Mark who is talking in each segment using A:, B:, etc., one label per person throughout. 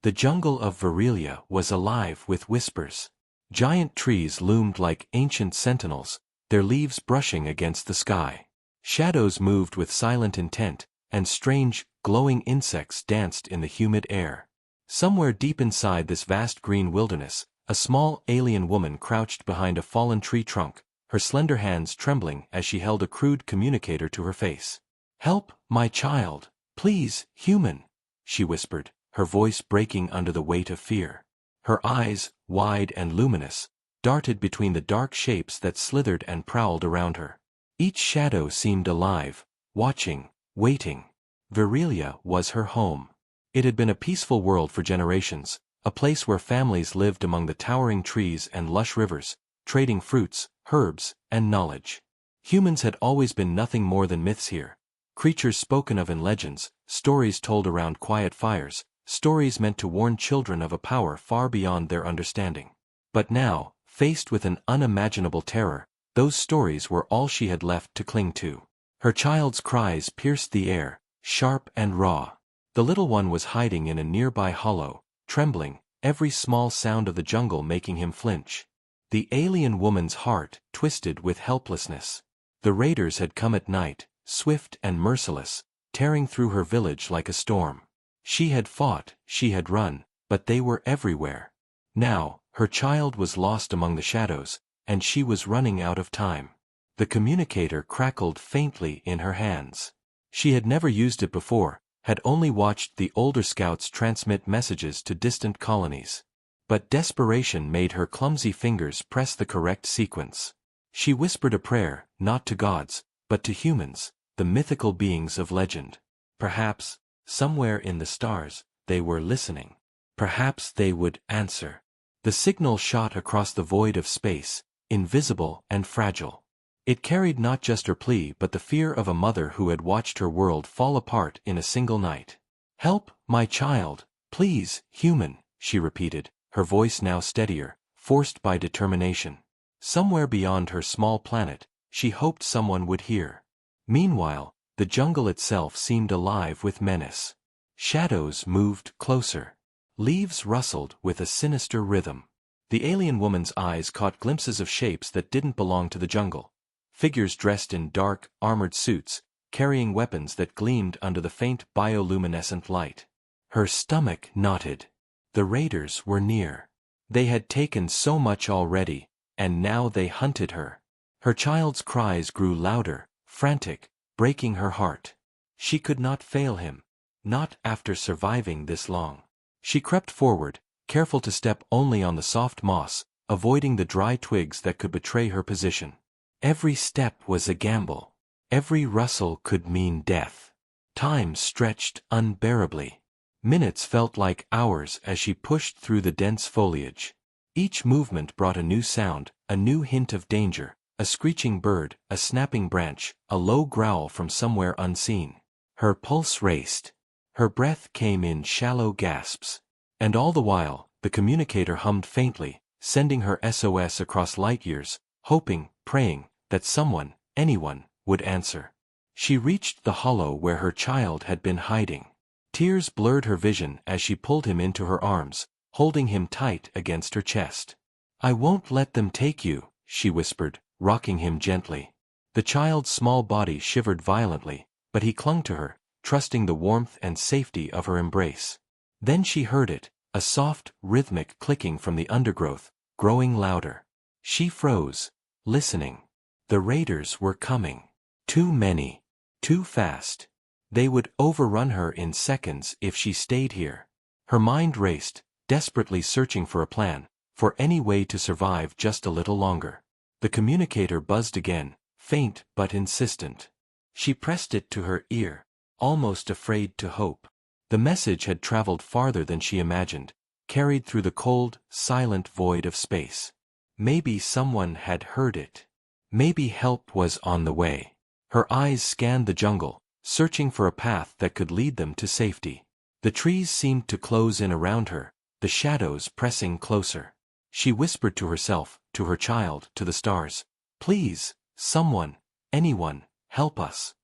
A: The jungle of Varelia was alive with whispers. Giant trees loomed like ancient sentinels, their leaves brushing against the sky. Shadows moved with silent intent, and strange, glowing insects danced in the humid air. Somewhere deep inside this vast green wilderness, a small alien woman crouched behind a fallen tree trunk, her slender hands trembling as she held a crude communicator to her face. "Help, my child, please, human," she whispered, her voice breaking under the weight of fear. Her eyes, wide and luminous, darted between the dark shapes that slithered and prowled around her. Each shadow seemed alive, watching, waiting. Varelia was her home. It had been a peaceful world for generations, a place where families lived among the towering trees and lush rivers, trading fruits, herbs, and knowledge. Humans had always been nothing more than myths here. Creatures spoken of in legends, stories told around quiet fires, stories meant to warn children of a power far beyond their understanding. But now, faced with an unimaginable terror, those stories were all she had left to cling to. Her child's cries pierced the air, sharp and raw. The little one was hiding in a nearby hollow, trembling, every small sound of the jungle making him flinch. The alien woman's heart twisted with helplessness. The raiders had come at night, swift and merciless, tearing through her village like a storm. She had fought, she had run, but they were everywhere. Now, her child was lost among the shadows, and she was running out of time. The communicator crackled faintly in her hands. She had never used it before, had only watched the older scouts transmit messages to distant colonies. But desperation made her clumsy fingers press the correct sequence. She whispered a prayer, not to gods, but to humans, the mythical beings of legend. Perhaps, somewhere in the stars, they were listening. Perhaps they would answer. The signal shot across the void of space, invisible and fragile. It carried not just her plea but the fear of a mother who had watched her world fall apart in a single night. "Help, my child, please, human," she repeated, her voice now steadier, forced by determination. Somewhere beyond her small planet, she hoped someone would hear. Meanwhile, the jungle itself seemed alive with menace. Shadows moved closer. Leaves rustled with a sinister rhythm. The alien woman's eyes caught glimpses of shapes that didn't belong to the jungle. Figures dressed in dark, armored suits, carrying weapons that gleamed under the faint bioluminescent light. Her stomach knotted. The raiders were near. They had taken so much already, and now they hunted her. Her child's cries grew louder, frantic, breaking her heart. She could not fail him. Not after surviving this long. She crept forward, careful to step only on the soft moss, avoiding the dry twigs that could betray her position. Every step was a gamble. Every rustle could mean death. Time stretched unbearably. Minutes felt like hours as she pushed through the dense foliage. Each movement brought a new sound, a new hint of danger, a screeching bird, a snapping branch, a low growl from somewhere unseen. Her pulse raced. Her breath came in shallow gasps. And all the while, the communicator hummed faintly, sending her SOS across light years, hoping, praying, that someone, anyone, would answer. She reached the hollow where her child had been hiding. Tears blurred her vision as she pulled him into her arms, holding him tight against her chest. "I won't let them take you," she whispered, rocking him gently. The child's small body shivered violently, but he clung to her, trusting the warmth and safety of her embrace. Then she heard it, a soft, rhythmic clicking from the undergrowth, growing louder. She froze, listening. The raiders were coming. Too many. Too fast. They would overrun her in seconds if she stayed here. Her mind raced, desperately searching for a plan, for any way to survive just a little longer. The communicator buzzed again, faint but insistent. She pressed it to her ear, almost afraid to hope. The message had traveled farther than she imagined, carried through the cold, silent void of space. Maybe someone had heard it. Maybe help was on the way. Her eyes scanned the jungle, searching for a path that could lead them to safety. The trees seemed to close in around her, the shadows pressing closer. She whispered to herself, to her child, to the stars, "Please, someone, anyone, help us."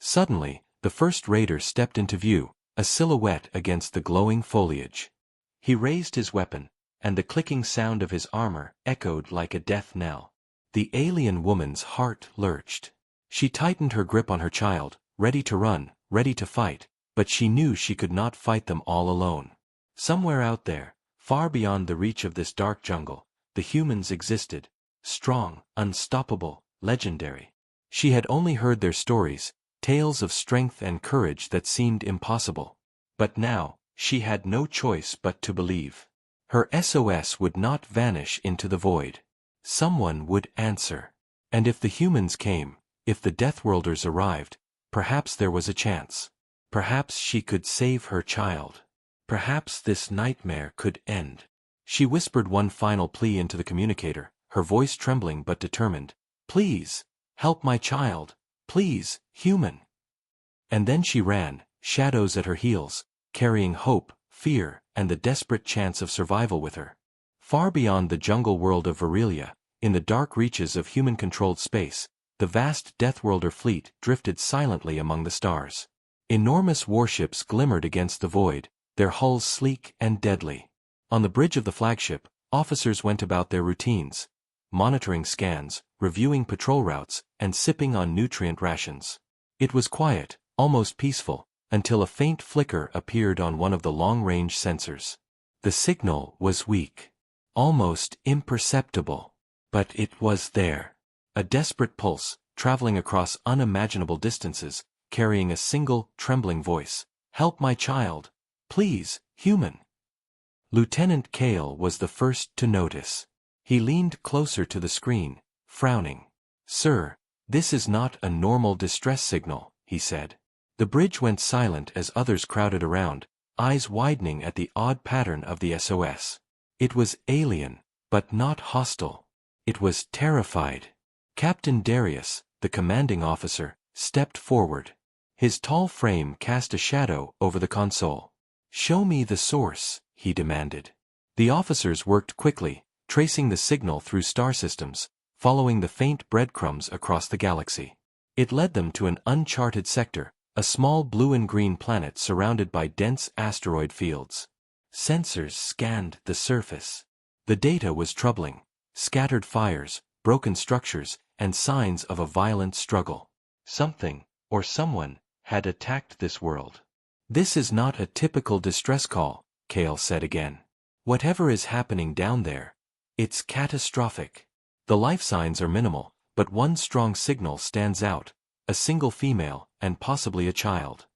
A: Suddenly, the first raider stepped into view, a silhouette against the glowing foliage. He raised his weapon, and the clicking sound of his armor echoed like a death knell. The alien woman's heart lurched. She tightened her grip on her child, ready to run, ready to fight, but she knew she could not fight them all alone. Somewhere out there, far beyond the reach of this dark jungle, the humans existed, strong, unstoppable, legendary. She had only heard their stories, tales of strength and courage that seemed impossible. But now, she had no choice but to believe. Her SOS would not vanish into the void. Someone would answer. And if the humans came, if the Deathworlders arrived, perhaps there was a chance. Perhaps she could save her child. Perhaps this nightmare could end. She whispered one final plea into the communicator, her voice trembling but determined. "Please, help my child. Please, human." And then she ran, shadows at her heels, carrying hope, fear, and the desperate chance of survival with her. Far beyond the jungle world of Virilia, in the dark reaches of human-controlled space, the vast Deathworlder fleet drifted silently among the stars. Enormous warships glimmered against the void, their hulls sleek and deadly. On the bridge of the flagship, officers went about their routines, monitoring scans, reviewing patrol routes, and sipping on nutrient rations. It was quiet, almost peaceful, until a faint flicker appeared on one of the long-range sensors. The signal was weak, almost imperceptible, but it was there. A desperate pulse, traveling across unimaginable distances, carrying a single, trembling voice. "Help my child. Please, human." Lieutenant Kale was the first to notice. He leaned closer to the screen, frowning. "Sir, this is not a normal distress signal," he said. The bridge went silent as others crowded around, eyes widening at the odd pattern of the SOS. It was alien, but not hostile. It was terrified. Captain Darius, the commanding officer, stepped forward. His tall frame cast a shadow over the console. "Show me the source," he demanded. The officers worked quickly, tracing the signal through star systems, following the faint breadcrumbs across the galaxy. It led them to an uncharted sector, a small blue and green planet surrounded by dense asteroid fields. Sensors scanned the surface. The data was troubling. Scattered fires, broken structures, and signs of a violent struggle. Something, or someone, had attacked this world. "This is not a typical distress call," Kale said again. "Whatever is happening down there, it's catastrophic. The life signs are minimal, but one strong signal stands out, a single female, and possibly a child."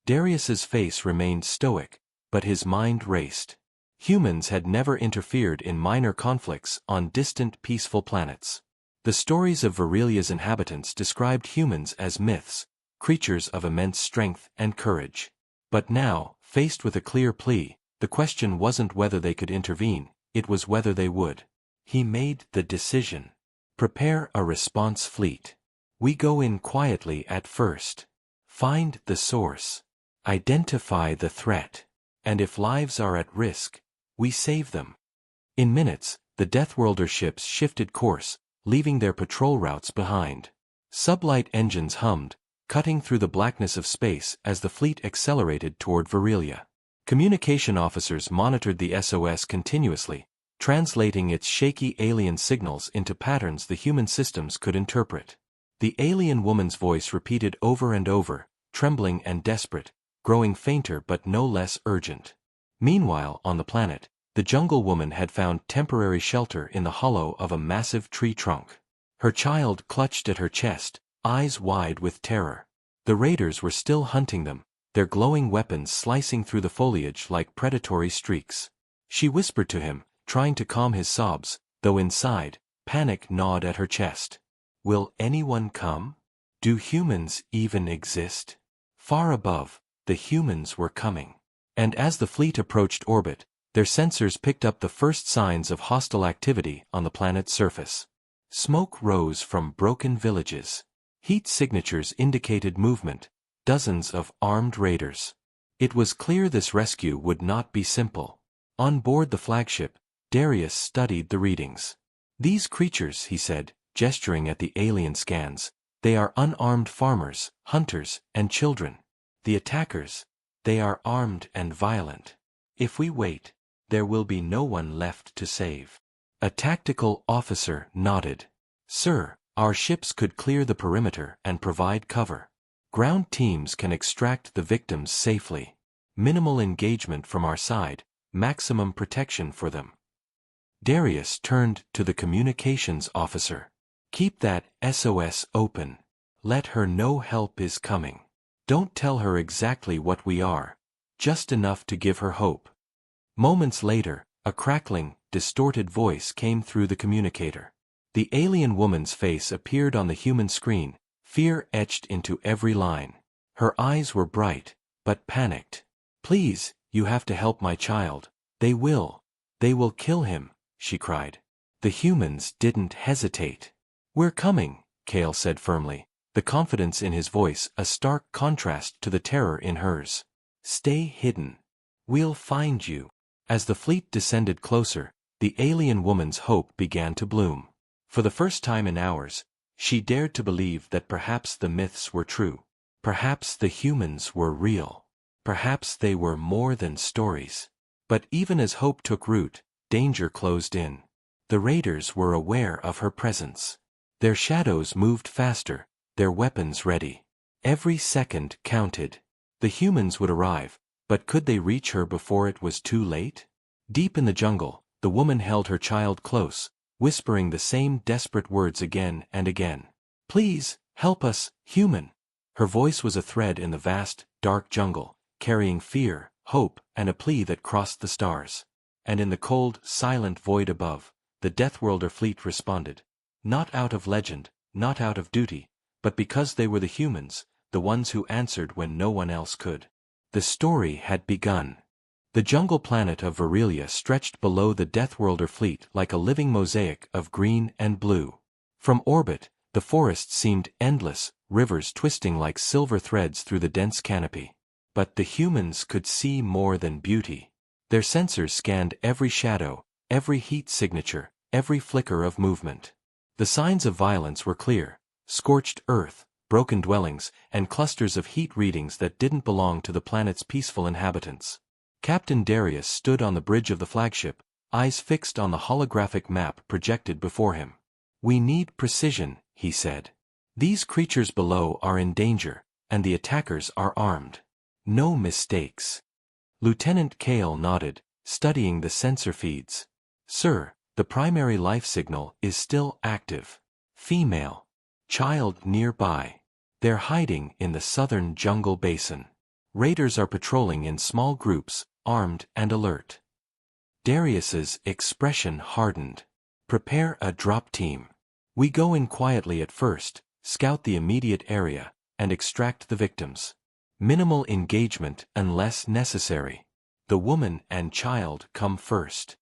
A: Darius's face remained stoic, but his mind raced. Humans had never interfered in minor conflicts on distant peaceful planets. The stories of Virilia's inhabitants described humans as myths, creatures of immense strength and courage. But now, faced with a clear plea, the question wasn't whether they could intervene, it was whether they would. He made the decision. "Prepare a response fleet. We go in quietly at first. Find the source. Identify the threat. And if lives are at risk, we save them." In minutes, the Deathworlder ships shifted course, leaving their patrol routes behind. Sublight engines hummed, cutting through the blackness of space as the fleet accelerated toward Virilia. Communication officers monitored the SOS continuously, translating its shaky alien signals into patterns the human systems could interpret. The alien woman's voice repeated over and over, trembling and desperate, growing fainter but no less urgent. Meanwhile, on the planet, the jungle woman had found temporary shelter in the hollow of a massive tree trunk. Her child clutched at her chest, eyes wide with terror. The raiders were still hunting them, their glowing weapons slicing through the foliage like predatory streaks. She whispered to him, trying to calm his sobs, though inside, panic gnawed at her chest. "Will anyone come? Do humans even exist?" Far above, the humans were coming. And as the fleet approached orbit, their sensors picked up the first signs of hostile activity on the planet's surface. Smoke rose from broken villages. Heat signatures indicated movement, dozens of armed raiders. It was clear this rescue would not be simple. On board the flagship, Darius studied the readings. "These creatures," he said, gesturing at the alien scans, "they are unarmed farmers, hunters, and children. The attackers, they are armed and violent. If we wait, there will be no one left to save. A tactical officer nodded. Sir, our ships could clear the perimeter and provide cover. Ground teams can extract the victims safely. Minimal engagement from our side, maximum protection for them. Darius turned to the communications officer. Keep that SOS open. Let her know help is coming. Don't tell her exactly what we are. Just enough to give her hope. Moments later, a crackling, distorted voice came through the communicator. The alien woman's face appeared on the human screen, fear etched into every line. Her eyes were bright, but panicked. Please, you have to help my child. They will kill him, she cried. The humans didn't hesitate. We're coming, Kale said firmly, the confidence in his voice a stark contrast to the terror in hers. Stay hidden. We'll find you. As the fleet descended closer, the alien woman's hope began to bloom. For the first time in hours, she dared to believe that perhaps the myths were true. Perhaps the humans were real. Perhaps they were more than stories. But even as hope took root, danger closed in. The raiders were aware of her presence. Their shadows moved faster, their weapons ready. Every second counted. The humans would arrive, but could they reach her before it was too late? Deep in the jungle, the woman held her child close, whispering the same desperate words again and again. Please, help us, human. Her voice was a thread in the vast, dark jungle, carrying fear, hope, and a plea that crossed the stars. And in the cold, silent void above, the Deathworlder fleet responded. Not out of legend, not out of duty, but because they were the humans, the ones who answered when no one else could. The story had begun. The jungle planet of Varelia stretched below the Deathworlder fleet like a living mosaic of green and blue. From orbit, the forest seemed endless, rivers twisting like silver threads through the dense canopy. But the humans could see more than beauty. Their sensors scanned every shadow, every heat signature, every flicker of movement. The signs of violence were clear: scorched earth, broken dwellings, and clusters of heat readings that didn't belong to the planet's peaceful inhabitants. Captain Darius stood on the bridge of the flagship, eyes fixed on the holographic map projected before him. We need precision, he said. These creatures below are in danger, and the attackers are armed. No mistakes. Lieutenant Kale nodded, studying the sensor feeds. Sir, the primary life signal is still active. Female. Child nearby. They're hiding in the southern jungle basin. Raiders are patrolling in small groups, armed and alert. Darius's expression hardened. Prepare a drop team. We go in quietly at first, scout the immediate area, and extract the victims. Minimal engagement unless necessary. The woman and child come first.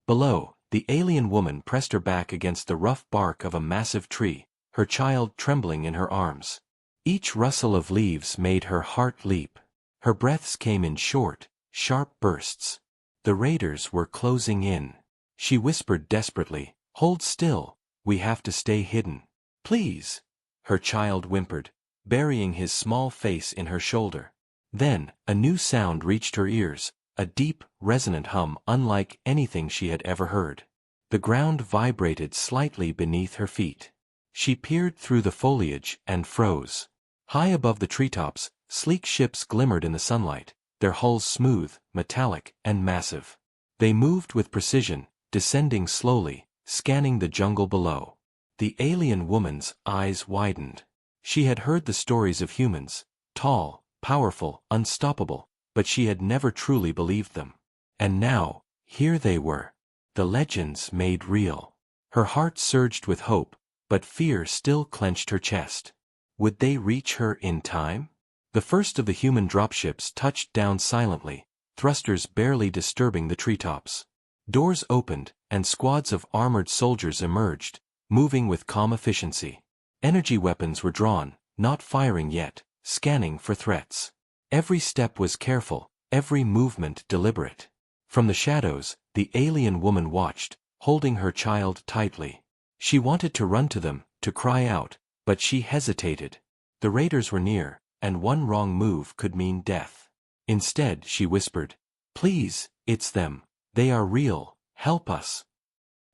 A: Below, the alien woman pressed her back against the rough bark of a massive tree, her child trembling in her arms. Each rustle of leaves made her heart leap. Her breaths came in short, sharp bursts. The raiders were closing in. She whispered desperately, "Hold still, we have to stay hidden. Please." Her child whimpered, burying his small face in her shoulder. Then, a new sound reached her ears, a deep, resonant hum unlike anything she had ever heard. The ground vibrated slightly beneath her feet. She peered through the foliage and froze. High above the treetops, sleek ships glimmered in the sunlight, their hulls smooth, metallic, and massive. They moved with precision, descending slowly, scanning the jungle below. The alien woman's eyes widened. She had heard the stories of humans, tall, powerful, unstoppable, but she had never truly believed them. And now, here they were. The legends made real. Her heart surged with hope, but fear still clenched her chest. Would they reach her in time? The first of the human dropships touched down silently, thrusters barely disturbing the treetops. Doors opened, and squads of armored soldiers emerged, moving with calm efficiency. Energy weapons were drawn, not firing yet, scanning for threats. Every step was careful, every movement deliberate. From the shadows, the alien woman watched, holding her child tightly. She wanted to run to them, to cry out, but she hesitated. The raiders were near, and one wrong move could mean death. Instead, she whispered, "Please, it's them. They are real, help us.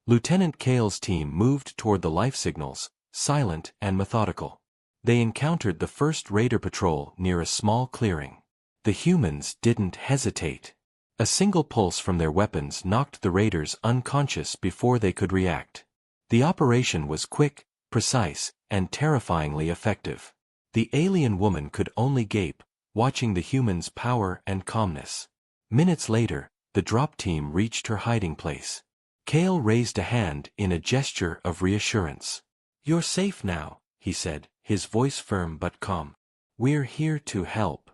A: Lieutenant Kale's team moved toward the life signals, silent and methodical. They encountered the first raider patrol near a small clearing. The humans didn't hesitate. A single pulse from their weapons knocked the raiders unconscious before they could react. The operation was quick, precise, and terrifyingly effective. The alien woman could only gape, watching the humans' power and calmness. Minutes later, the drop team reached her hiding place. Kale raised a hand in a gesture of reassurance. "You're safe now," he said, his voice firm but calm. "We're here to help."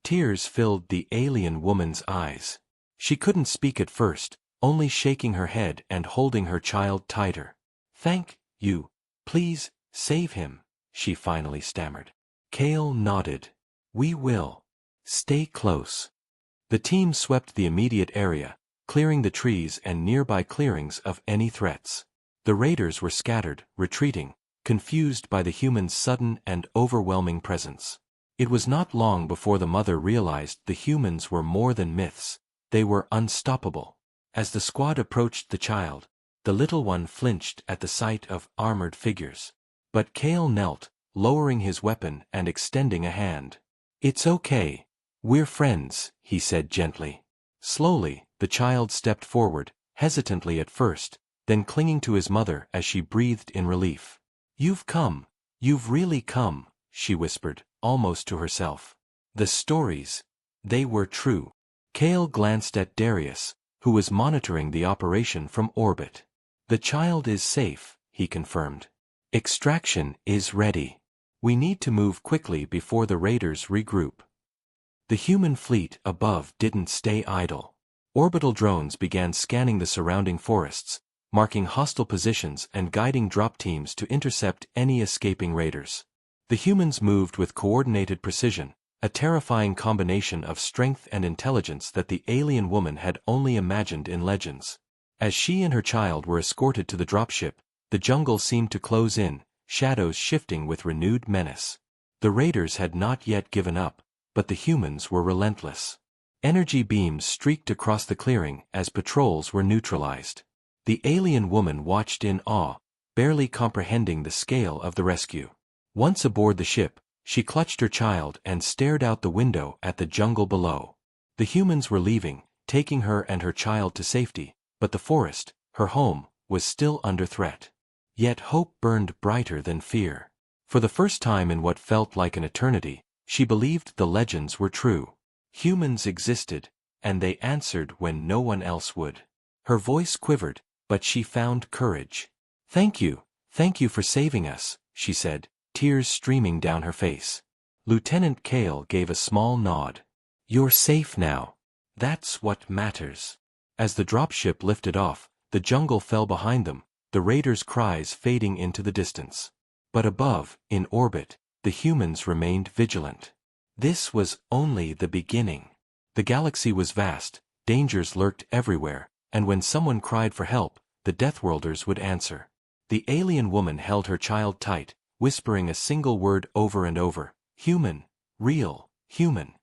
A: Tears filled the alien woman's eyes. She couldn't speak at first, only shaking her head and holding her child tighter. "Thank you. Please, save him," she finally stammered. Kale nodded. "We will. Stay close." The team swept the immediate area, clearing the trees and nearby clearings of any threats. The raiders were scattered, retreating, confused by the humans' sudden and overwhelming presence. It was not long before the mother realized the humans were more than myths. They were unstoppable. As the squad approached the child, the little one flinched at the sight of armored figures. But Kale knelt, lowering his weapon and extending a hand. "It's okay. We're friends," he said gently. Slowly, the child stepped forward, hesitantly at first, then clinging to his mother as she breathed in relief. "You've come. You've really come," she whispered, almost to herself. The stories. They were true. Kale glanced at Darius, who was monitoring the operation from orbit. "The child is safe," he confirmed. "Extraction is ready. We need to move quickly before the raiders regroup." The human fleet above didn't stay idle. Orbital drones began scanning the surrounding forests, marking hostile positions and guiding drop teams to intercept any escaping raiders. The humans moved with coordinated precision, a terrifying combination of strength and intelligence that the alien woman had only imagined in legends. As she and her child were escorted to the dropship, the jungle seemed to close in, shadows shifting with renewed menace. The raiders had not yet given up, but the humans were relentless. Energy beams streaked across the clearing as patrols were neutralized. The alien woman watched in awe, barely comprehending the scale of the rescue. Once aboard the ship, she clutched her child and stared out the window at the jungle below. The humans were leaving, taking her and her child to safety, but the forest, her home, was still under threat. Yet hope burned brighter than fear. For the first time in what felt like an eternity, she believed the legends were true. Humans existed, and they answered when no one else would. Her voice quivered, but she found courage. Thank you for saving us," she said, tears streaming down her face. Lieutenant Kale gave a small nod. "You're safe now. That's what matters." As the dropship lifted off, the jungle fell behind them, the raiders' cries fading into the distance. But above, in orbit, the humans remained vigilant. This was only the beginning. The galaxy was vast, dangers lurked everywhere, and when someone cried for help, the Deathworlders would answer. The alien woman held her child tight, whispering a single word over and over: human, real, human.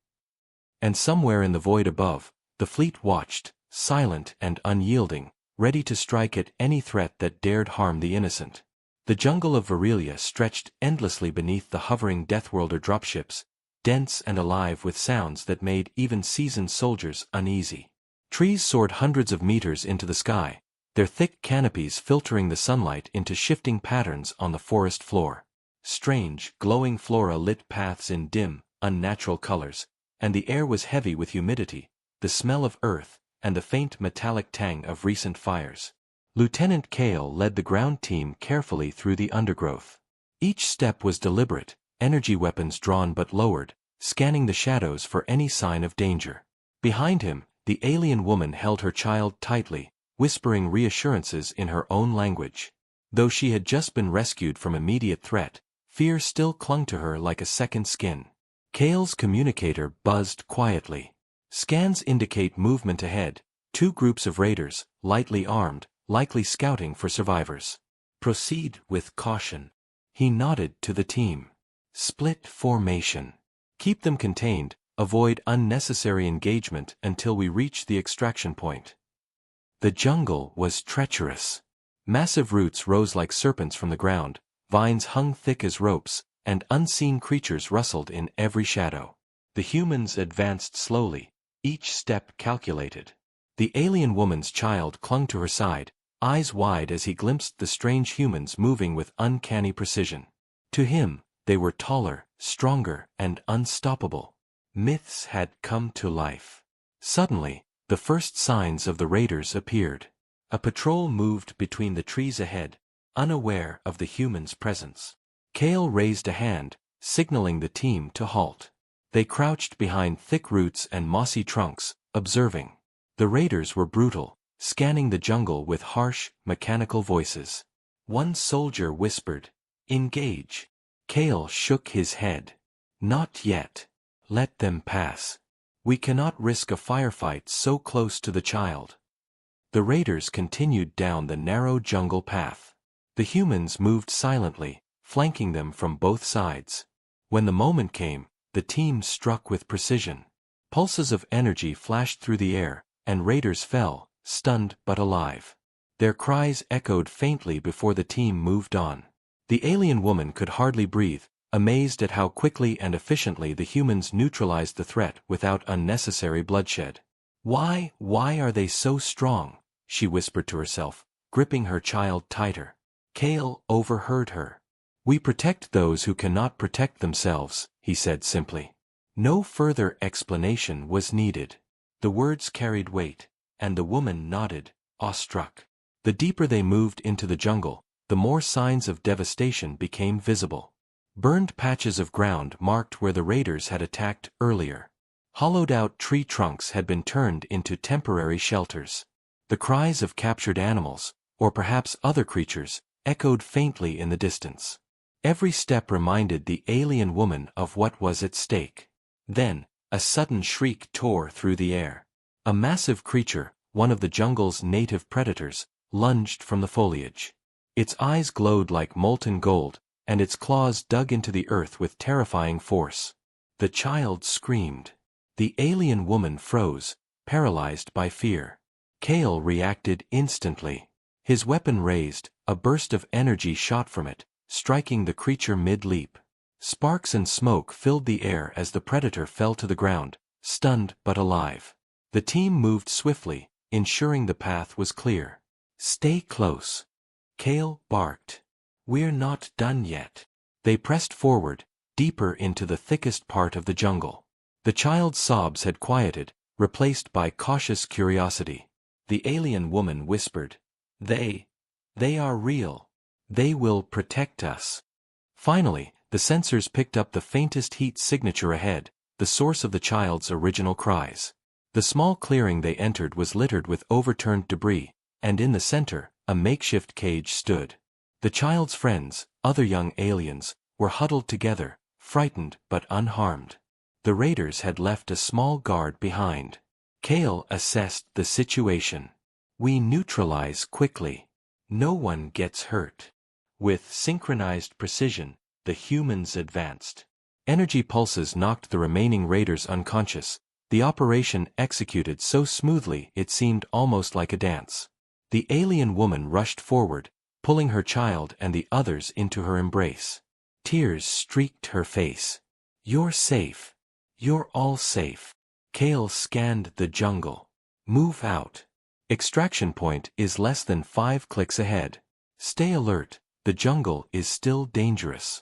A: And somewhere in the void above, the fleet watched, silent and unyielding, ready to strike at any threat that dared harm the innocent. The jungle of Varelia stretched endlessly beneath the hovering Deathworlder dropships, dense and alive with sounds that made even seasoned soldiers uneasy. Trees soared hundreds of meters into the sky, their thick canopies filtering the sunlight into shifting patterns on the forest floor. Strange, glowing flora lit paths in dim, unnatural colors, and the air was heavy with humidity, the smell of earth, and the faint metallic tang of recent fires. Lieutenant Kale led the ground team carefully through the undergrowth. Each step was deliberate, energy weapons drawn but lowered, scanning the shadows for any sign of danger. Behind him, the alien woman held her child tightly, whispering reassurances in her own language. Though she had just been rescued from immediate threat, fear still clung to her like a second skin. Kale's communicator buzzed quietly. Scans indicate movement ahead, 2 groups of raiders, lightly armed, likely scouting for survivors. Proceed with caution. He nodded to the team. Split formation. Keep them contained, avoid unnecessary engagement until we reach the extraction point. The jungle was treacherous. Massive roots rose like serpents from the ground, vines hung thick as ropes, and unseen creatures rustled in every shadow. The humans advanced slowly, each step calculated. The alien woman's child clung to her side, eyes wide as he glimpsed the strange humans moving with uncanny precision. To him, they were taller, stronger, and unstoppable. Myths had come to life. Suddenly, the first signs of the raiders appeared. A patrol moved between the trees ahead, unaware of the humans' presence. Kale raised a hand, signaling the team to halt. They crouched behind thick roots and mossy trunks, observing. The raiders were brutal, scanning the jungle with harsh, mechanical voices. One soldier whispered, "Engage." Kale shook his head. "Not yet. Let them pass. We cannot risk a firefight so close to the child." The raiders continued down the narrow jungle path. The humans moved silently, flanking them from both sides. When the moment came, the team struck with precision. Pulses of energy flashed through the air, and raiders fell, stunned but alive. Their cries echoed faintly before the team moved on. The alien woman could hardly breathe, amazed at how quickly and efficiently the humans neutralized the threat without unnecessary bloodshed. Why are they so strong?" she whispered to herself, gripping her child tighter. Kale overheard her. "We protect those who cannot protect themselves," he said simply. No further explanation was needed. The words carried weight, and the woman nodded, awestruck. The deeper they moved into the jungle, the more signs of devastation became visible. Burned patches of ground marked where the raiders had attacked earlier. Hollowed-out tree trunks had been turned into temporary shelters. The cries of captured animals, or perhaps other creatures, echoed faintly in the distance. Every step reminded the alien woman of what was at stake. Then, a sudden shriek tore through the air. A massive creature, one of the jungle's native predators, lunged from the foliage. Its eyes glowed like molten gold, and its claws dug into the earth with terrifying force. The child screamed. The alien woman froze, paralyzed by fear. Kale reacted instantly. His weapon raised, a burst of energy shot from it, striking the creature mid-leap. Sparks and smoke filled the air as the predator fell to the ground, stunned but alive. The team moved swiftly, ensuring the path was clear. "Stay close," Kale barked. "We're not done yet." They pressed forward, deeper into the thickest part of the jungle. The child's sobs had quieted, replaced by cautious curiosity. The alien woman whispered, They are real. They will protect us." Finally, the sensors picked up the faintest heat signature ahead, the source of the child's original cries. The small clearing they entered was littered with overturned debris, and in the center, a makeshift cage stood. The child's friends, other young aliens, were huddled together, frightened but unharmed. The raiders had left a small guard behind. Kale assessed the situation. "We neutralize quickly. No one gets hurt." With synchronized precision, the humans advanced. Energy pulses knocked the remaining raiders unconscious, the operation executed so smoothly it seemed almost like a dance. The alien woman rushed forward, pulling her child and the others into her embrace. Tears streaked her face. "You're safe. You're all safe." Kale scanned the jungle. "Move out. Extraction point is less than 5 clicks ahead. Stay alert, the jungle is still dangerous."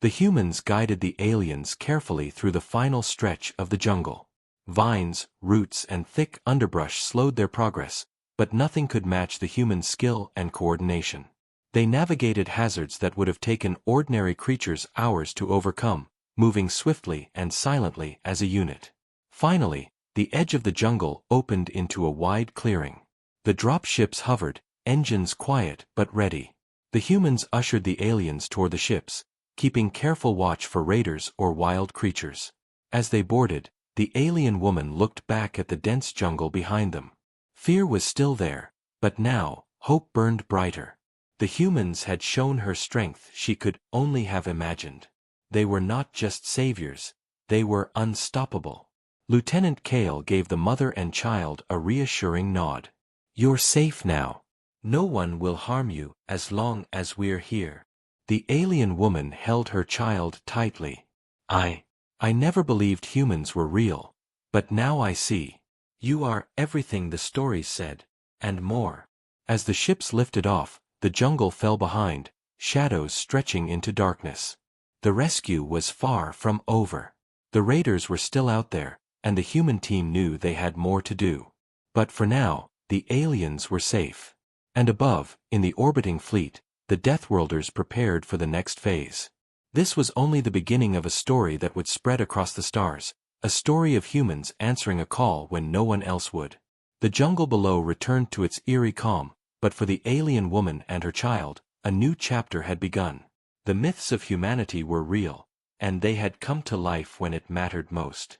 A: The humans guided the aliens carefully through the final stretch of the jungle. Vines, roots and thick underbrush slowed their progress, but nothing could match the human skill and coordination. They navigated hazards that would have taken ordinary creatures hours to overcome, moving swiftly and silently as a unit. Finally, the edge of the jungle opened into a wide clearing. The drop ships hovered, engines quiet but ready. The humans ushered the aliens toward the ships, keeping careful watch for raiders or wild creatures. As they boarded, the alien woman looked back at the dense jungle behind them. Fear was still there, but now, hope burned brighter. The humans had shown her strength she could only have imagined. They were not just saviors, they were unstoppable. Lieutenant Kale gave the mother and child a reassuring nod. You're safe now. No one will harm you as long as we're here. The alien woman held her child tightly. I never believed humans were real, but now I see. You are everything the stories said, and more. As the ships lifted off, the jungle fell behind, shadows stretching into darkness. The rescue was far from over. The raiders were still out there, and the human team knew they had more to do. But for now, the aliens were safe. And above, in the orbiting fleet, the Deathworlders prepared for the next phase. This was only the beginning of a story that would spread across the stars, a story of humans answering a call when no one else would. The jungle below returned to its eerie calm, but for the alien woman and her child, a new chapter had begun. The myths of humanity were real, and they had come to life when it mattered most.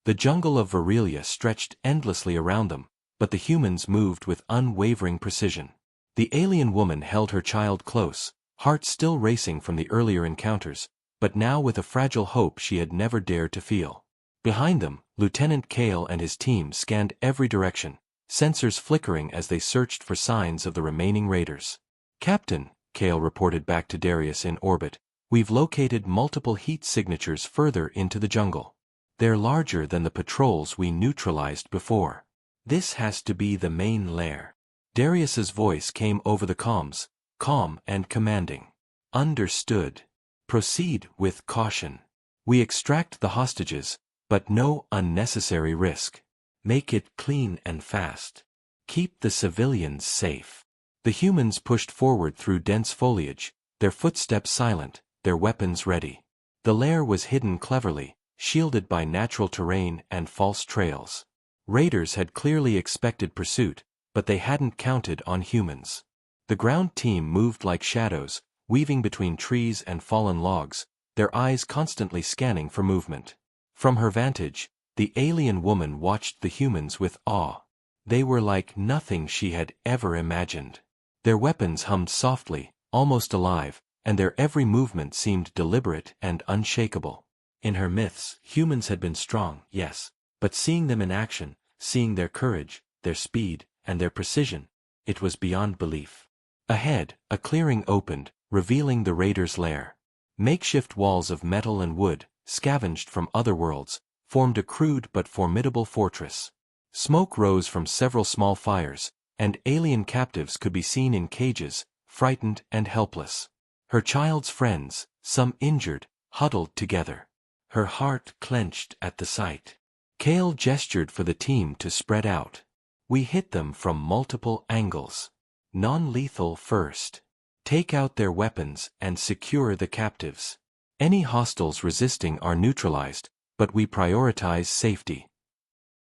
A: The jungle of Varelia stretched endlessly around them, but the humans moved with unwavering precision. The alien woman held her child close, heart still racing from the earlier encounters, but now with a fragile hope she had never dared to feel. Behind them, Lieutenant Kale and his team scanned every direction, sensors flickering as they searched for signs of the remaining raiders. "Captain," Kale reported back to Darius in orbit, "we've located multiple heat signatures further into the jungle. They're larger than the patrols we neutralized before. This has to be the main lair." Darius's voice came over the comms, calm and commanding. "Understood. Proceed with caution. We extract the hostages, but no unnecessary risk. Make it clean and fast. Keep the civilians safe." The humans pushed forward through dense foliage, their footsteps silent, their weapons ready. The lair was hidden cleverly, shielded by natural terrain and false trails. Raiders had clearly expected pursuit, but they hadn't counted on humans. The ground team moved like shadows, weaving between trees and fallen logs, their eyes constantly scanning for movement. From her vantage, the alien woman watched the humans with awe. They were like nothing she had ever imagined. Their weapons hummed softly, almost alive, and their every movement seemed deliberate and unshakable. In her myths, humans had been strong, yes, but seeing them in action, seeing their courage, their speed, and their precision, it was beyond belief. Ahead, a clearing opened, revealing the raiders' lair. Makeshift walls of metal and wood, scavenged from other worlds, formed a crude but formidable fortress. Smoke rose from several small fires, and alien captives could be seen in cages, frightened and helpless. Her child's friends, some injured, huddled together. Her heart clenched at the sight. Kale gestured for the team to spread out. "We hit them from multiple angles. Non-lethal first. Take out their weapons and secure the captives. Any hostiles resisting are neutralized, but we prioritize safety."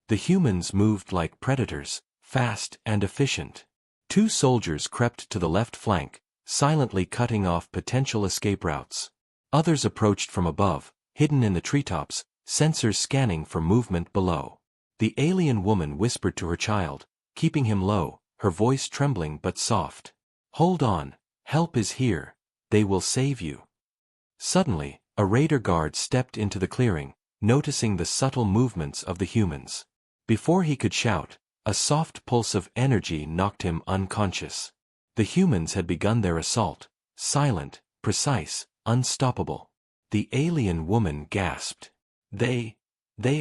A: The humans moved like predators, fast and efficient. 2 soldiers crept to the left flank, silently cutting off potential escape routes. Others approached from above, hidden in the treetops, sensors scanning for movement below. The alien woman whispered to her child, keeping him low, her voice trembling but soft. "Hold on, help is here, they will save you." Suddenly, a raider guard stepped into the clearing, noticing the subtle movements of the humans. Before he could shout, a soft pulse of energy knocked him unconscious. The humans had begun their assault, silent, precise, unstoppable. The alien woman gasped. They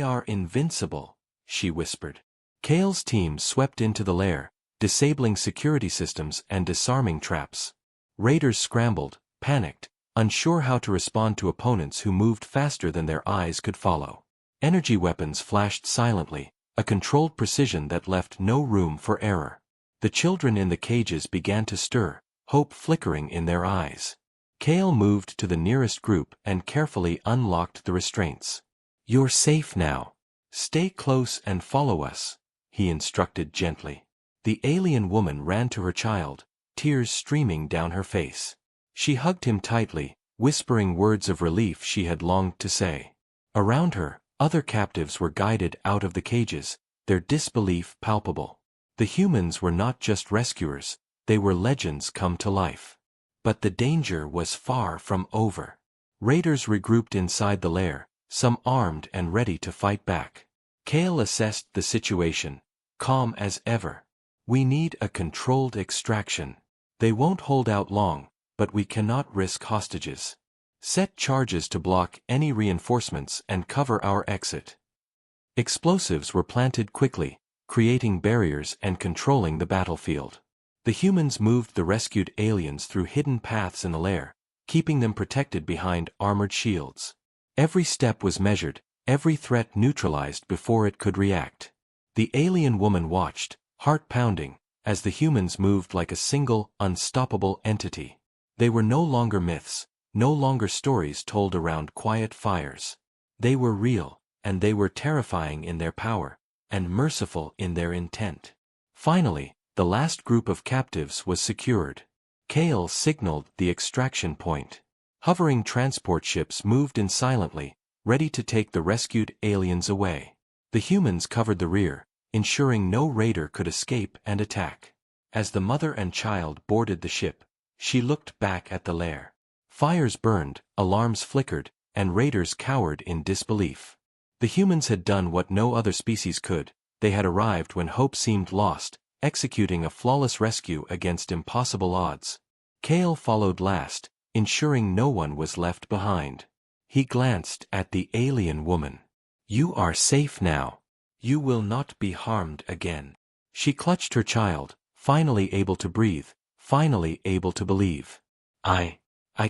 A: are invincible," she whispered. Kale's team swept into the lair, disabling security systems and disarming traps. Raiders scrambled, panicked, unsure how to respond to opponents who moved faster than their eyes could follow. Energy weapons flashed silently, a controlled precision that left no room for error. The children in the cages began to stir, hope flickering in their eyes. Kale moved to the nearest group and carefully unlocked the restraints. "You're safe now. Stay close and follow us," he instructed gently. The alien woman ran to her child, tears streaming down her face. She hugged him tightly, whispering words of relief she had longed to say. Around her, other captives were guided out of the cages, their disbelief palpable. The humans were not just rescuers, they were legends come to life. But the danger was far from over. Raiders regrouped inside the lair, some armed and ready to fight back. Kale assessed the situation, calm as ever. We need a controlled extraction. They won't hold out long, but we cannot risk hostages. Set charges to block any reinforcements and cover our exit. Explosives were planted quickly, creating barriers and controlling the battlefield. The humans moved the rescued aliens through hidden paths in the lair, keeping them protected behind armored shields. Every step was measured, every threat neutralized before it could react. The alien woman watched, heart pounding, as the humans moved like a single, unstoppable entity. They were no longer myths, no longer stories told around quiet fires. They were real, and they were terrifying in their power, and merciful in their intent. Finally, the last group of captives was secured. Kale signaled the extraction point. Hovering transport ships moved in silently, ready to take the rescued aliens away. The humans covered the rear, ensuring no raider could escape and attack. As the mother and child boarded the ship, she looked back at the lair. Fires burned, alarms flickered, and raiders cowered in disbelief. The humans had done what no other species could. They had arrived when hope seemed lost, executing a flawless rescue against impossible odds. Kale followed last, ensuring no one was left behind. He glanced at the alien woman. "You are safe now. You will not be harmed again." She clutched her child, finally able to breathe, finally able to believe. I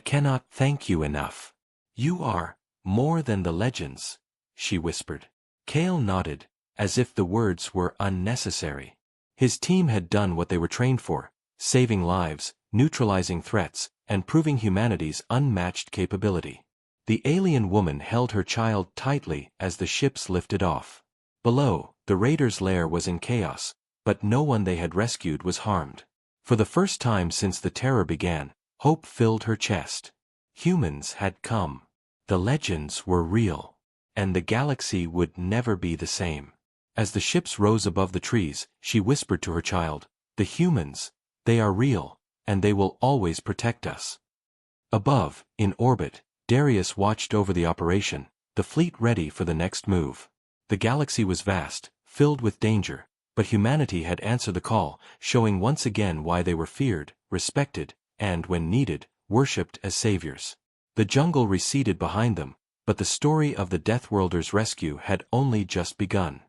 A: cannot thank you enough. You are more than the legends," she whispered. Kale nodded, as if the words were unnecessary. His team had done what they were trained for, saving lives, neutralizing threats, and proving humanity's unmatched capability. The alien woman held her child tightly as the ships lifted off. Below, the raiders' lair was in chaos, but no one they had rescued was harmed. For the first time since the terror began, hope filled her chest. Humans had come. The legends were real. And the galaxy would never be the same. As the ships rose above the trees, she whispered to her child, "The humans, they are real, and they will always protect us." Above, in orbit, Darius watched over the operation, the fleet ready for the next move. The galaxy was vast, filled with danger, but humanity had answered the call, showing once again why they were feared, respected, and, when needed, worshipped as saviors. The jungle receded behind them, but the story of the Deathworlders' rescue had only just begun.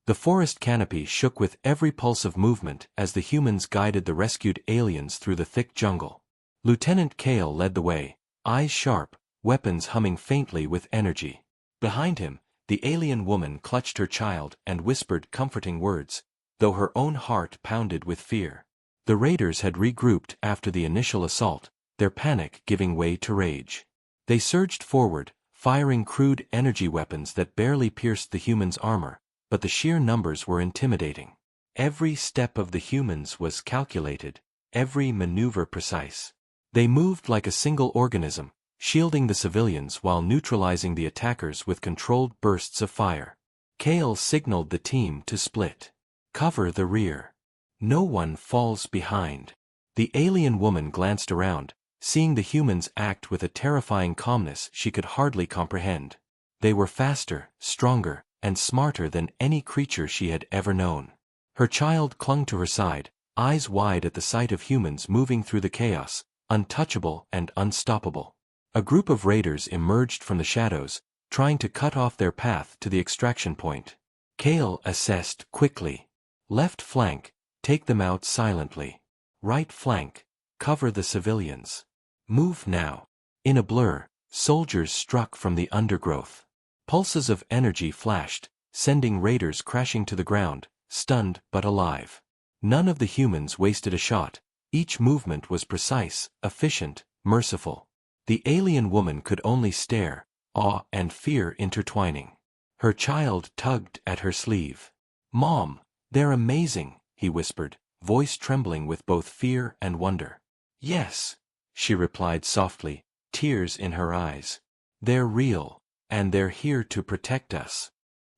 A: The forest canopy shook with every pulse of movement as the humans guided the rescued aliens through the thick jungle. Lieutenant Kale led the way, eyes sharp, weapons humming faintly with energy. Behind him, the alien woman clutched her child and whispered comforting words, though her own heart pounded with fear. The raiders had regrouped after the initial assault, their panic giving way to rage. They surged forward, firing crude energy weapons that barely pierced the humans' armor, but the sheer numbers were intimidating. Every step of the humans was calculated, every maneuver precise. They moved like a single organism, shielding the civilians while neutralizing the attackers with controlled bursts of fire. Kale signaled the team to split. "Cover the rear. No one falls behind." The alien woman glanced around, seeing the humans act with a terrifying calmness she could hardly comprehend. They were faster, stronger, and smarter than any creature she had ever known. Her child clung to her side, eyes wide at the sight of humans moving through the chaos, untouchable and unstoppable. A group of raiders emerged from the shadows, trying to cut off their path to the extraction point. Kale assessed quickly. "Left flank, take them out silently. Right flank, cover the civilians. Move now." In a blur, soldiers struck from the undergrowth. Pulses of energy flashed, sending raiders crashing to the ground, stunned but alive. None of the humans wasted a shot. Each movement was precise, efficient, merciful. The alien woman could only stare, awe and fear intertwining. Her child tugged at her sleeve. "Mom, they're amazing," he whispered, voice trembling with both fear and wonder. "Yes," she replied softly, tears in her eyes. "They're real, and they're here to protect us."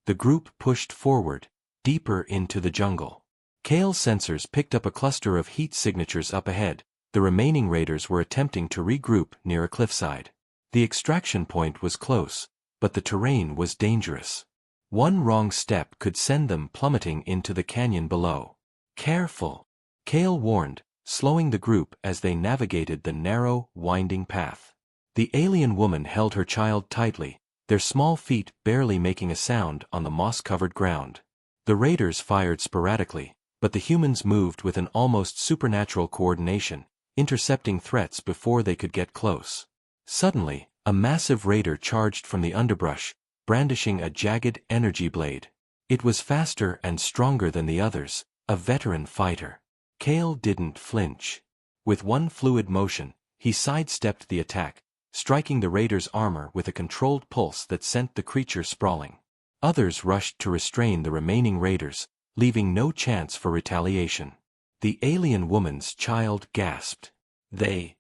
A: The group pushed forward, deeper into the jungle. Kale's sensors picked up a cluster of heat signatures up ahead. The remaining raiders were attempting to regroup near a cliffside. The extraction point was close, but the terrain was dangerous. One wrong step could send them plummeting into the canyon below. Careful, Kale warned, slowing the group as they navigated the narrow, winding path. The alien woman held her child tightly, their small feet barely making a sound on the moss-covered ground. The raiders fired sporadically, but the humans moved with an almost supernatural coordination, intercepting threats before they could get close. Suddenly, a massive raider charged from the underbrush, brandishing a jagged energy blade. It was faster and stronger than the others, a veteran fighter. Kale didn't flinch. With one fluid motion, he sidestepped the attack, striking the raider's armor with a controlled pulse that sent the creature sprawling. Others rushed to restrain the remaining raiders, leaving no chance for retaliation. The alien woman's child gasped. They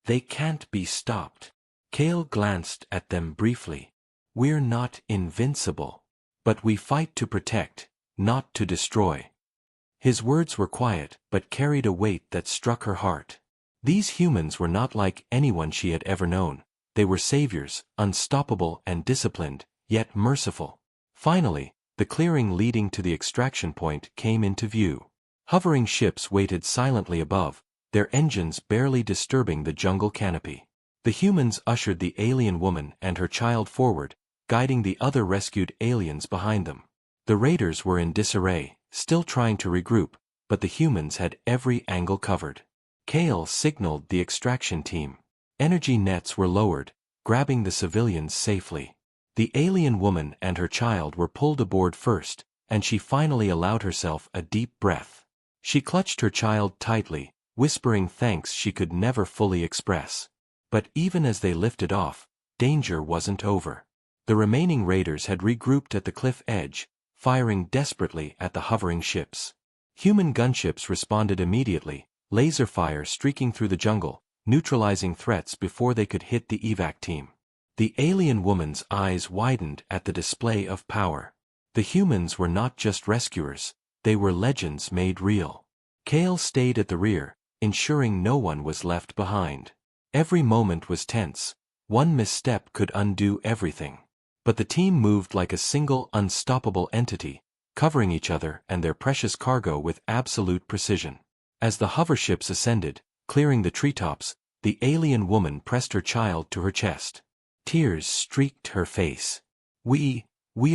A: can't be stopped. Kale glanced at them briefly. We're not invincible. But we fight to protect, not to destroy. His words were quiet, but carried a weight that struck her heart. These humans were not like anyone she had ever known. They were saviors, unstoppable and disciplined, yet merciful. Finally, the clearing leading to the extraction point came into view. Hovering ships waited silently above, their engines barely disturbing the jungle canopy. The humans ushered the alien woman and her child forward, guiding the other rescued aliens behind them. The raiders were in disarray, still trying to regroup, but the humans had every angle covered. Kale signaled the extraction team. Energy nets were lowered, grabbing the civilians safely. The alien woman and her child were pulled aboard first, and she finally allowed herself a deep breath. She clutched her child tightly, whispering thanks she could never fully express. But even as they lifted off, danger wasn't over. The remaining raiders had regrouped at the cliff edge, firing desperately at the hovering ships. Human gunships responded immediately, laser fire streaking through the jungle, neutralizing threats before they could hit the evac team. The alien woman's eyes widened at the display of power. The humans were not just rescuers, they were legends made real. Kale stayed at the rear, ensuring no one was left behind. Every moment was tense. One misstep could undo everything. But the team moved like a single unstoppable entity, covering each other and their precious cargo with absolute precision. As the hoverships ascended, clearing the treetops, the alien woman pressed her child to her chest. Tears streaked her face. We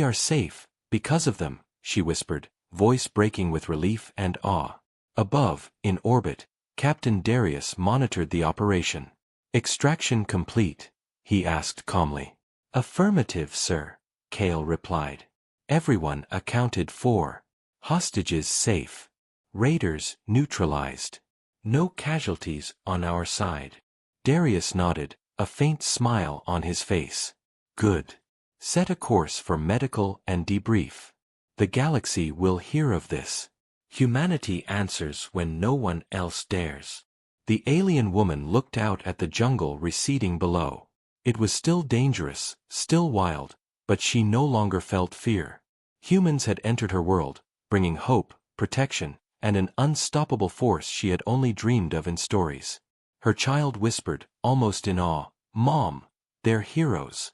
A: are safe, because of them, she whispered, voice breaking with relief and awe. Above, in orbit, Captain Darius monitored the operation. Extraction complete? He asked calmly. Affirmative, sir, Kale replied. Everyone accounted for. Hostages safe. Raiders neutralized. No casualties on our side. Darius nodded, a faint smile on his face. Good. Set a course for medical and debrief. The galaxy will hear of this. Humanity answers when no one else dares. The alien woman looked out at the jungle receding below. It was still dangerous, still wild, but she no longer felt fear. Humans had entered her world, bringing hope, protection, and an unstoppable force she had only dreamed of in stories. Her child whispered, almost in awe, "Mom, they're heroes."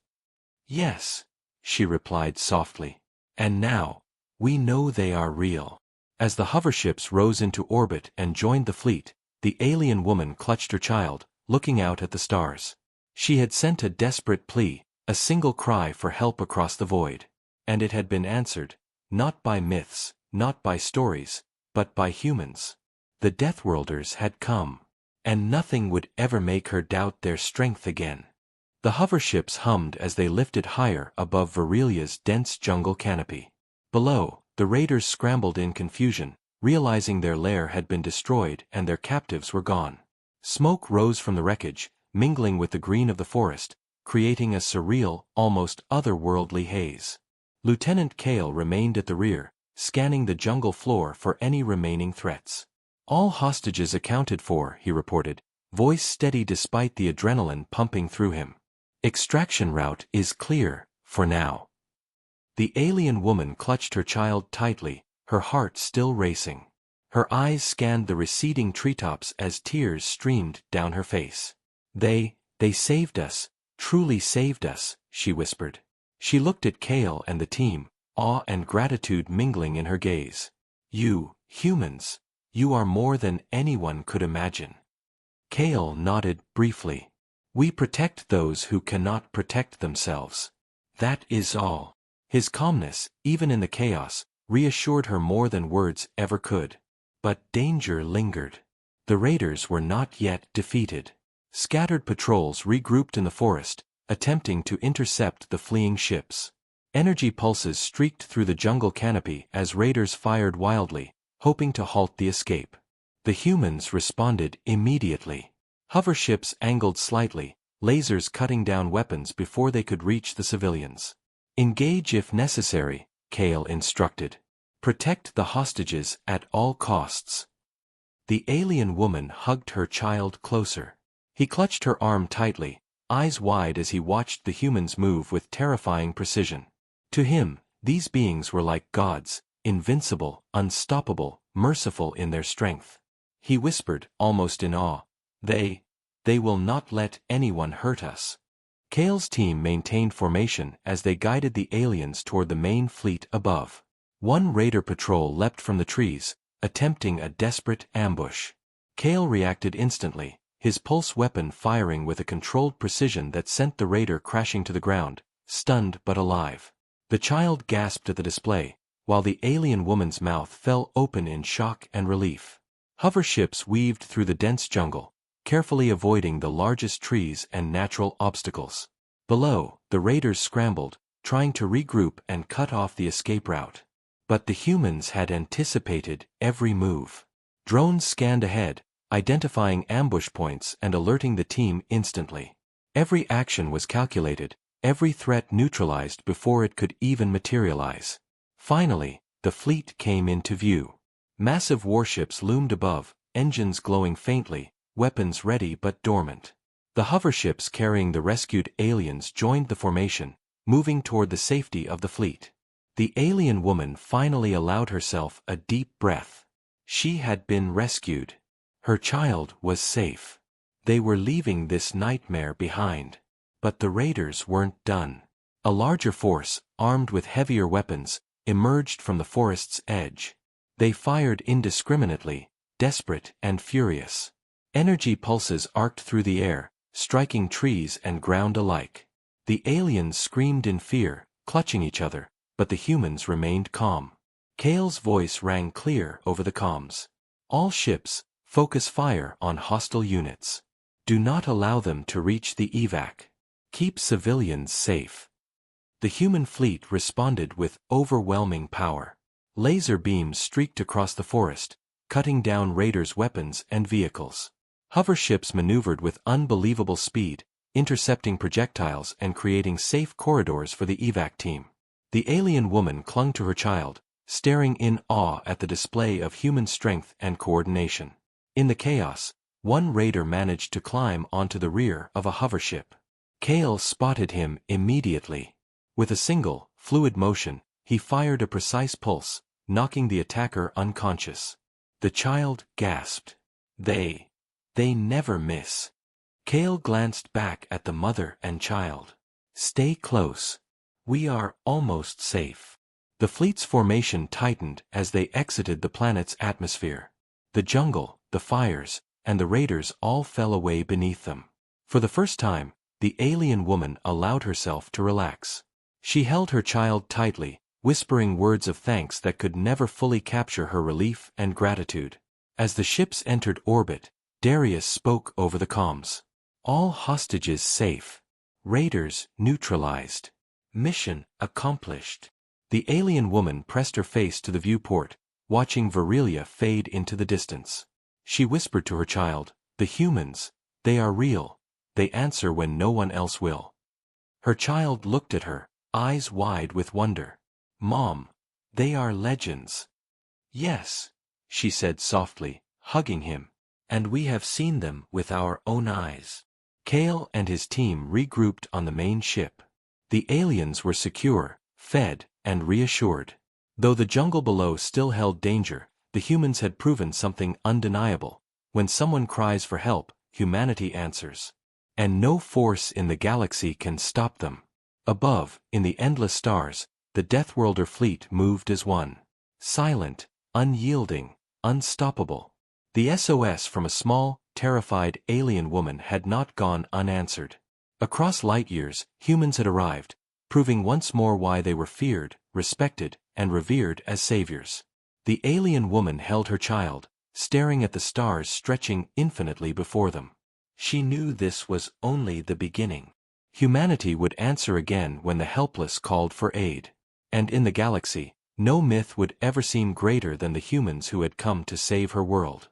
A: "Yes," she replied softly. "And now, we know they are real." As the hoverships rose into orbit and joined the fleet, the alien woman clutched her child, looking out at the stars. She had sent a desperate plea, a single cry for help across the void. And it had been answered, not by myths, not by stories, but by humans. The Deathworlders had come. And nothing would ever make her doubt their strength again. The hoverships hummed as they lifted higher above Virelia's dense jungle canopy. Below, the raiders scrambled in confusion, realizing their lair had been destroyed and their captives were gone. Smoke rose from the wreckage, mingling with the green of the forest, creating a surreal, almost otherworldly haze. Lieutenant Kale remained at the rear, scanning the jungle floor for any remaining threats. All hostages accounted for, he reported, voice steady despite the adrenaline pumping through him. Extraction route is clear, for now. The alien woman clutched her child tightly, her heart still racing. Her eyes scanned the receding treetops as tears streamed down her face. They saved us, truly saved us, she whispered. She looked at Kale and the team, awe and gratitude mingling in her gaze. You, humans, You are more than anyone could imagine. Kale nodded briefly. We protect those who cannot protect themselves. That is all. His calmness, even in the chaos, reassured her more than words ever could. But danger lingered. The raiders were not yet defeated. Scattered patrols regrouped in the forest, attempting to intercept the fleeing ships. Energy pulses streaked through the jungle canopy as raiders fired wildly, hoping to halt the escape. The humans responded immediately. Hover ships angled slightly, lasers cutting down weapons before they could reach the civilians. Engage if necessary, Kale instructed. Protect the hostages at all costs. The alien woman hugged her child closer. He clutched her arm tightly, eyes wide as he watched the humans move with terrifying precision. To him, these beings were like gods, invincible, unstoppable, merciful in their strength. He whispered, almost in awe, They will not let anyone hurt us. Kale's team maintained formation as they guided the aliens toward the main fleet above. One raider patrol leapt from the trees, attempting a desperate ambush. Kale reacted instantly, his pulse weapon firing with a controlled precision that sent the raider crashing to the ground, stunned but alive. The child gasped at the display, while the alien woman's mouth fell open in shock and relief. Hover ships weaved through the dense jungle, carefully avoiding the largest trees and natural obstacles. Below, the raiders scrambled, trying to regroup and cut off the escape route. But the humans had anticipated every move. Drones scanned ahead, identifying ambush points and alerting the team instantly. Every action was calculated, every threat neutralized before it could even materialize. Finally, the fleet came into view. Massive warships loomed above, engines glowing faintly, weapons ready but dormant. The hover ships carrying the rescued aliens joined the formation, moving toward the safety of the fleet. The alien woman finally allowed herself a deep breath. She had been rescued. Her child was safe. They were leaving this nightmare behind. But the raiders weren't done. A larger force, armed with heavier weapons, emerged from the forest's edge. They fired indiscriminately, desperate and furious. Energy pulses arced through the air, striking trees and ground alike. The aliens screamed in fear, clutching each other, but the humans remained calm. Kale's voice rang clear over the comms. All ships, focus fire on hostile units. Do not allow them to reach the evac. Keep civilians safe. The human fleet responded with overwhelming power. Laser beams streaked across the forest, cutting down raiders' weapons and vehicles. Hover ships maneuvered with unbelievable speed, intercepting projectiles and creating safe corridors for the evac team. The alien woman clung to her child, staring in awe at the display of human strength and coordination. In the chaos, one raider managed to climb onto the rear of a hover ship. Kale spotted him immediately. With a single, fluid motion, he fired a precise pulse, knocking the attacker unconscious. The child gasped. They never miss. Kale glanced back at the mother and child. Stay close. We are almost safe. The fleet's formation tightened as they exited the planet's atmosphere. The jungle, the fires, and the raiders all fell away beneath them. For the first time, the alien woman allowed herself to relax. She held her child tightly, whispering words of thanks that could never fully capture her relief and gratitude. As the ships entered orbit, Darius spoke over the comms. All hostages safe. Raiders neutralized. Mission accomplished. The alien woman pressed her face to the viewport, watching Virelia fade into the distance. She whispered to her child, the humans, they are real. They answer when no one else will. Her child looked at her, eyes wide with wonder. Mom, they are legends. Yes, she said softly, hugging him. And we have seen them with our own eyes. Kale and his team regrouped on the main ship. The aliens were secure, fed, and reassured. Though the jungle below still held danger, the humans had proven something undeniable. When someone cries for help, humanity answers. And no force in the galaxy can stop them. Above, in the endless stars, the Deathworlder fleet moved as one. Silent, unyielding, unstoppable. The SOS from a small, terrified alien woman had not gone unanswered. Across light years, humans had arrived, proving once more why they were feared, respected, and revered as saviors. The alien woman held her child, staring at the stars stretching infinitely before them. She knew this was only the beginning. Humanity would answer again when the helpless called for aid. And in the galaxy, no myth would ever seem greater than the humans who had come to save her world.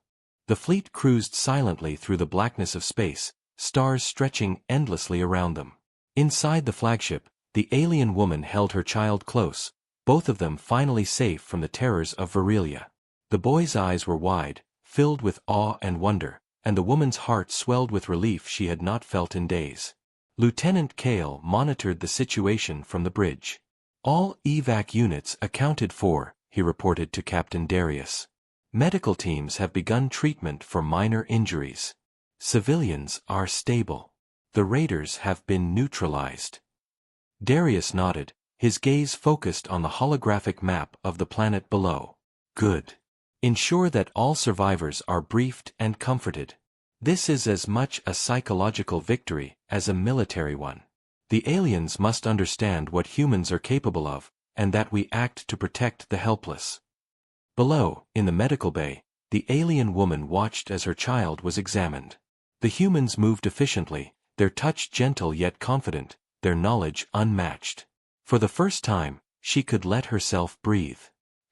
A: The fleet cruised silently through the blackness of space, stars stretching endlessly around them. Inside the flagship, the alien woman held her child close, both of them finally safe from the terrors of Virilia. The boy's eyes were wide, filled with awe and wonder, and the woman's heart swelled with relief she had not felt in days. Lieutenant Kale monitored the situation from the bridge. "All evac units accounted for," he reported to Captain Darius. "Medical teams have begun treatment for minor injuries. Civilians are stable. The raiders have been neutralized." Darius nodded, his gaze focused on the holographic map of the planet below. "Good. Ensure that all survivors are briefed and comforted. This is as much a psychological victory as a military one. The aliens must understand what humans are capable of, and that we act to protect the helpless." Below, in the medical bay, the alien woman watched as her child was examined. The humans moved efficiently, their touch gentle yet confident, their knowledge unmatched. For the first time, she could let herself breathe.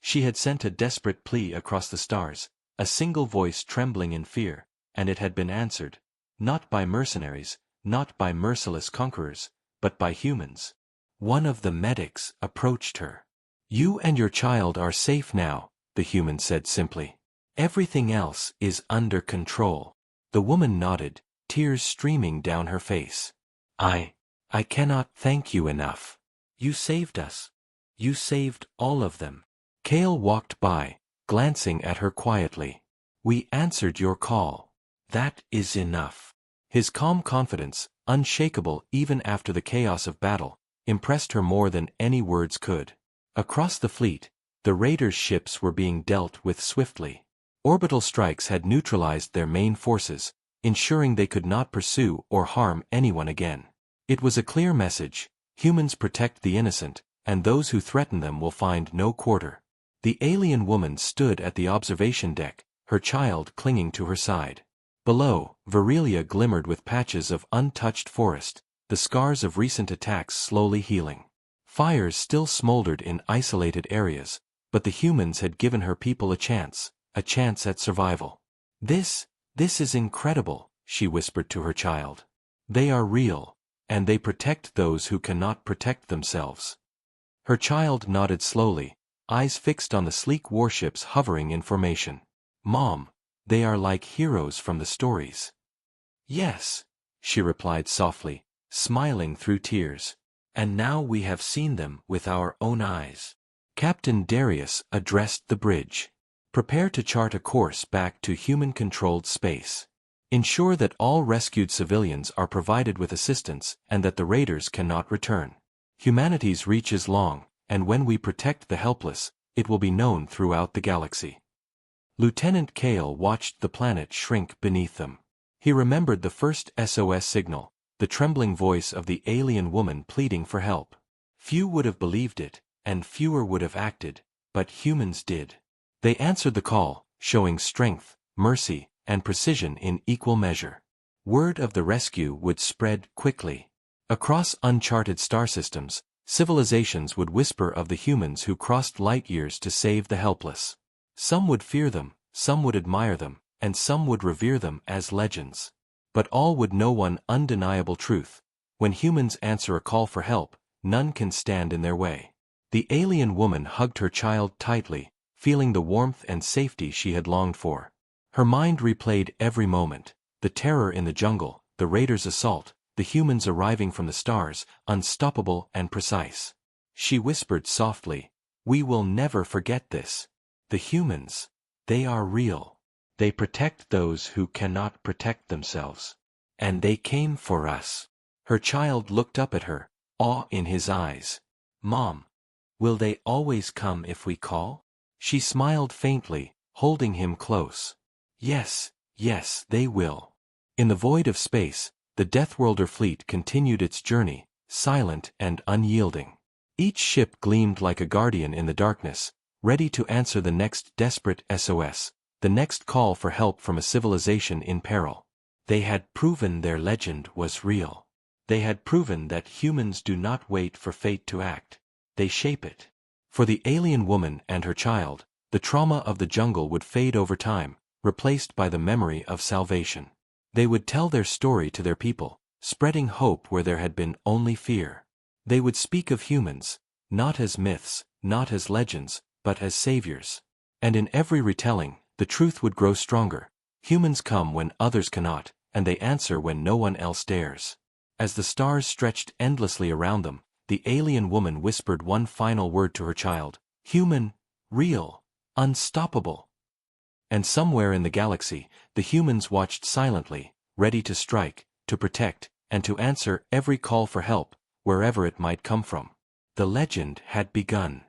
A: She had sent a desperate plea across the stars, a single voice trembling in fear, and it had been answered. Not by mercenaries, not by merciless conquerors, but by humans. One of the medics approached her. "You and your child are safe now," the human said simply. "Everything else is under control." The woman nodded, tears streaming down her face. I cannot thank you enough. You saved us. You saved all of them." Kale walked by, glancing at her quietly. "We answered your call. That is enough." His calm confidence, unshakable even after the chaos of battle, impressed her more than any words could. Across the fleet, the raiders' ships were being dealt with swiftly. Orbital strikes had neutralized their main forces, ensuring they could not pursue or harm anyone again. It was a clear message: humans protect the innocent, and those who threaten them will find no quarter. The alien woman stood at the observation deck, her child clinging to her side. Below, Virilia glimmered with patches of untouched forest, the scars of recent attacks slowly healing. Fires still smoldered in isolated areas, but the humans had given her people a chance at survival. This is incredible," she whispered to her child. "They are real, and they protect those who cannot protect themselves." Her child nodded slowly, eyes fixed on the sleek warships hovering in formation. "Mom, they are like heroes from the stories." "Yes," she replied softly, smiling through tears. "And now we have seen them with our own eyes." Captain Darius addressed the bridge. "Prepare to chart a course back to human-controlled space. Ensure that all rescued civilians are provided with assistance and that the raiders cannot return. Humanity's reach is long, and when we protect the helpless, it will be known throughout the galaxy." Lieutenant Kale watched the planet shrink beneath them. He remembered the first SOS signal, the trembling voice of the alien woman pleading for help. Few would have believed it, and fewer would have acted, but humans did. They answered the call, showing strength, mercy, and precision in equal measure. Word of the rescue would spread quickly. Across uncharted star systems, civilizations would whisper of the humans who crossed light years to save the helpless. Some would fear them, some would admire them, and some would revere them as legends. But all would know one undeniable truth: when humans answer a call for help, none can stand in their way. The alien woman hugged her child tightly, feeling the warmth and safety she had longed for. Her mind replayed every moment: the terror in the jungle, the raiders' assault, the humans arriving from the stars, unstoppable and precise. She whispered softly, "We will never forget this. The humans, they are real. They protect those who cannot protect themselves. And they came for us." Her child looked up at her, awe in his eyes. "Mom, will they always come if we call?" She smiled faintly, holding him close. Yes, yes, they will. In the void of space, the Deathworlder fleet continued its journey, silent and unyielding. Each ship gleamed like a guardian in the darkness, ready to answer the next desperate SOS, the next call for help from a civilization in peril. They had proven their legend was real. They had proven that humans do not wait for fate to act. They shape it. For the alien woman and her child, the trauma of the jungle would fade over time, replaced by the memory of salvation. They would tell their story to their people, spreading hope where there had been only fear. They would speak of humans, not as myths, not as legends, but as saviors. And in every retelling, the truth would grow stronger. Humans come when others cannot, and they answer when no one else dares. As the stars stretched endlessly around them, the alien woman whispered one final word to her child: human, real, unstoppable. And somewhere in the galaxy, the humans watched silently, ready to strike, to protect, and to answer every call for help, wherever it might come from. The legend had begun.